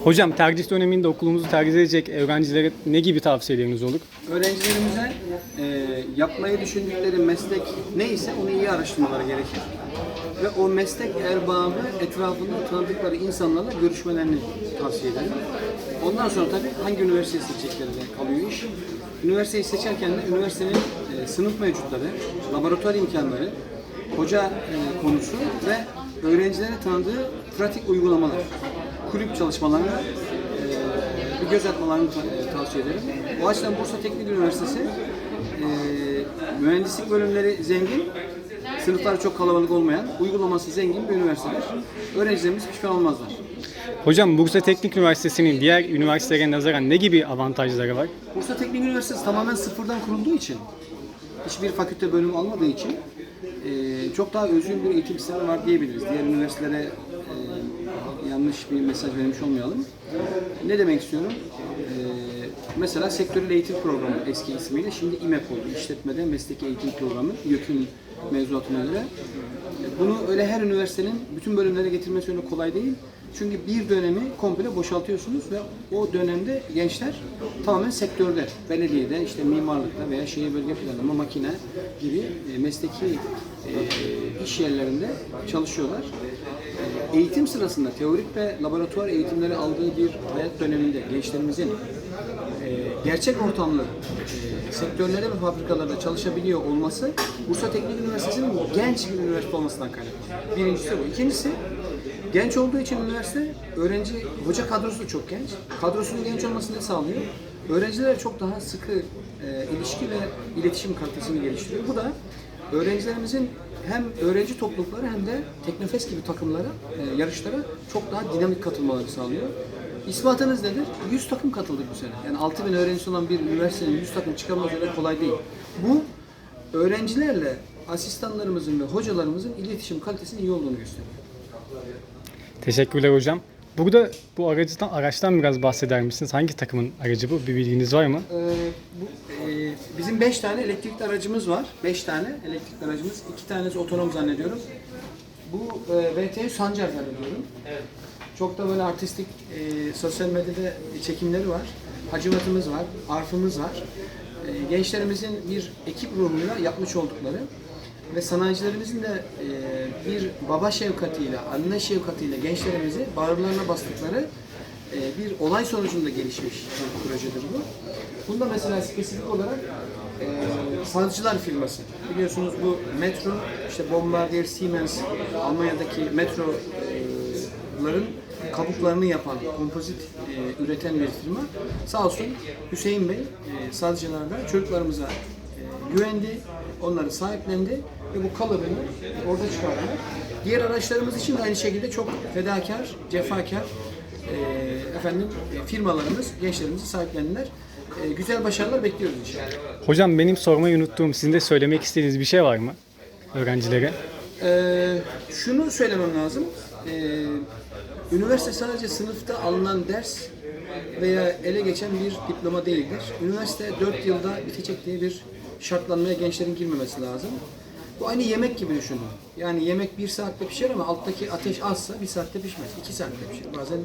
Hocam tercih döneminde okulumuzu tercih edecek öğrencilere ne gibi tavsiyeleriniz olur? Öğrencilerimize yapmayı düşündükleri meslek neyse onu iyi araştırmaları gerekir. Ve o meslek erbabı etrafında tanıdıkları insanlarla görüşmelerini tavsiye ederim. Ondan sonra tabii hangi üniversiteyi seçeceklerine kalıyor iş. Üniversiteyi seçerken de üniversitenin sınıf mevcutları, laboratuvar imkanları, hoca konusu ve öğrencilere tanıdığı pratik uygulamalar, kulüp çalışmalarına bir göz atmalarını tavsiye ederim. O açıdan Bursa Teknik Üniversitesi mühendislik bölümleri zengin, sınıfları çok kalabalık olmayan, uygulaması zengin bir üniversitedir. Öğrencilerimiz pişman olmazlar. Hocam Bursa Teknik Üniversitesi'nin diğer üniversitelere nazaran ne gibi avantajları var? Bursa Teknik Üniversitesi tamamen sıfırdan kurulduğu için, hiçbir fakülte bölümü almadığı için çok daha özgür bir eğitim sistemi var diyebiliriz. Diğer üniversitelere yanlış bir mesaj vermiş olmayalım. Ne demek istiyorum? Mesela sektörel eğitim programı eski ismiyle şimdi İMEP oldu. İşletmede mesleki eğitim programı YÖK'ün mevzuatına göre. Bunu öyle her üniversitenin bütün bölümlere getirmesi öyle kolay değil. Çünkü bir dönemi komple boşaltıyorsunuz ve o dönemde gençler tamamen sektörde, belediyede, işte mimarlıkta veya şehir bölge planlama, makine gibi mesleki iş yerlerinde çalışıyorlar. Eğitim sırasında teorik ve laboratuvar eğitimleri aldığı bir hayat döneminde gençlerimizin gerçek ortamlı sektörlerde ve fabrikalarda çalışabiliyor olması Bursa Teknik Üniversitesi'nin genç bir üniversite olmasından kaynaklı. Birincisi bu. İkincisi, genç olduğu için üniversite, hoca kadrosu da çok genç. Kadrosunun genç olmasını ne sağlıyor? Öğrencilere çok daha sıkı ilişki ve iletişim kalitesini geliştiriyor. Bu da öğrencilerimizin hem öğrenci toplulukları hem de Teknofest gibi takımlara, yarışlara çok daha dinamik katılmaları sağlıyor. İspatınız nedir? 100 takım katıldık bu sene. Yani 6000 öğrencisi olan bir üniversitenin 100 takım çıkarması öyle kolay değil. Bu öğrencilerle asistanlarımızın ve hocalarımızın iletişim kalitesinin iyi olduğunu gösteriyor. Teşekkürler hocam. Burada bu araçtan biraz bahseder misiniz? Hangi takımın aracı bu? Bir bilginiz var mı? Bizim 5 tane elektrikli aracımız var. 5 tane elektrikli aracımız. 2 tanesi otonom zannediyorum. Bu VTU Sancar zannediyorum. Evet. Çok da böyle artistik sosyal medyada çekimleri var. Hacivatımız var, arfımız var. Gençlerimizin bir ekip ruhuyla yapmış oldukları ve sanayicilerimizin de bir baba şefkatiyle, anne şefkatiyle gençlerimizi bağırlarına bastıkları bir olay sonucunda gelişmiş bir projedir bu. Bunda mesela spesifik olarak Sazcılar firması. Biliyorsunuz bu metro, işte Bombardier, Siemens, Almanya'daki metroların kabuklarını yapan, kompozit üreten bir firma. Sağ olsun Hüseyin Bey Sazcılar'da çocuklarımıza güvendi, onları sahiplendi ve bu kalıbını orada çıkardılar. Diğer araçlarımız için de aynı şekilde çok fedakar, cefakar firmalarımız gençlerimizi sahiplendiler. Güzel başarılar bekliyoruz inşallah. Hocam benim sormayı unuttuğum, sizin de söylemek istediğiniz bir şey var mı öğrencilere? Şunu söylemem lazım. Üniversite sadece sınıfta alınan ders veya ele geçen bir diploma değildir. Üniversite 4 yılda bitecek diye bir şartlanmaya gençlerin girmemesi lazım. Bu aynı yemek gibi düşünün. Yani yemek 1 saatte pişer ama alttaki ateş azsa 1 saatte pişmez. 2 saatte pişer. Bazen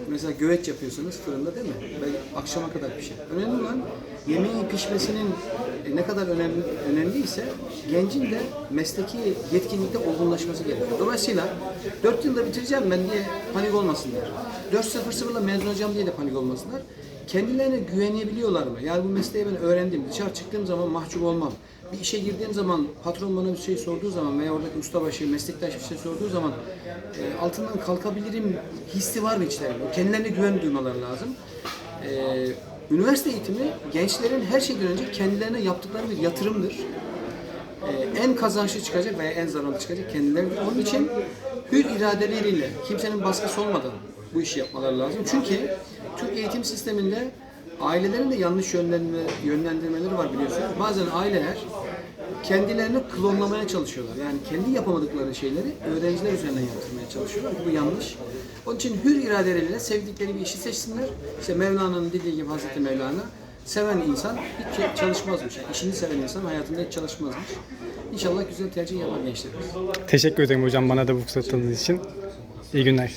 mesela güveç yapıyorsunuz fırında değil mi? Ve akşama kadar pişer. Önemli olan yemeğin pişmesinin ne kadar önemliyse gencin de mesleki yetkinlikte olgunlaşması gerekiyor. Dolayısıyla 4 yılda bitireceğim ben diye panik olmasınlar. 4.00'la mezun olacağım diye de panik olmasınlar. Kendilerine güvenebiliyorlar mı? Yani bu mesleği ben öğrendim. Dışarı çıktığım zaman mahcup olmam. Bir işe girdiğim zaman patron bana bir şey sorduğu zaman veya oradaki ustabaşı, meslektaş bir şey sorduğu zaman altından kalkabilirim hissi var mı içlerinde? Kendilerine güven duymaları lazım. Üniversite eğitimi gençlerin her şeyden önce kendilerine yaptıkları bir yatırımdır. En kazançlı çıkacak veya en zararlı çıkacak kendileridir. Onun için hür iradeleriyle, kimsenin baskısı olmadan bu işi yapmaları lazım. Çünkü Türk eğitim sisteminde ailelerin de yanlış yönlendirmeleri var biliyorsunuz. Bazen aileler kendilerini klonlamaya çalışıyorlar. Yani kendi yapamadıkları şeyleri öğrenciler üzerinden yaptırmaya çalışıyorlar. Bu yanlış. Onun için hür iradeleriyle sevdikleri bir işi seçsinler. İşte Mevlana'nın dediği gibi Hazreti Mevlana, seven insan hiç çalışmazmış. Yani işini seven insan hayatında hiç çalışmazmış. İnşallah güzel tercih yapar gençlerimiz. Teşekkür ederim hocam bana da bu fırsatınız için. İyi günler.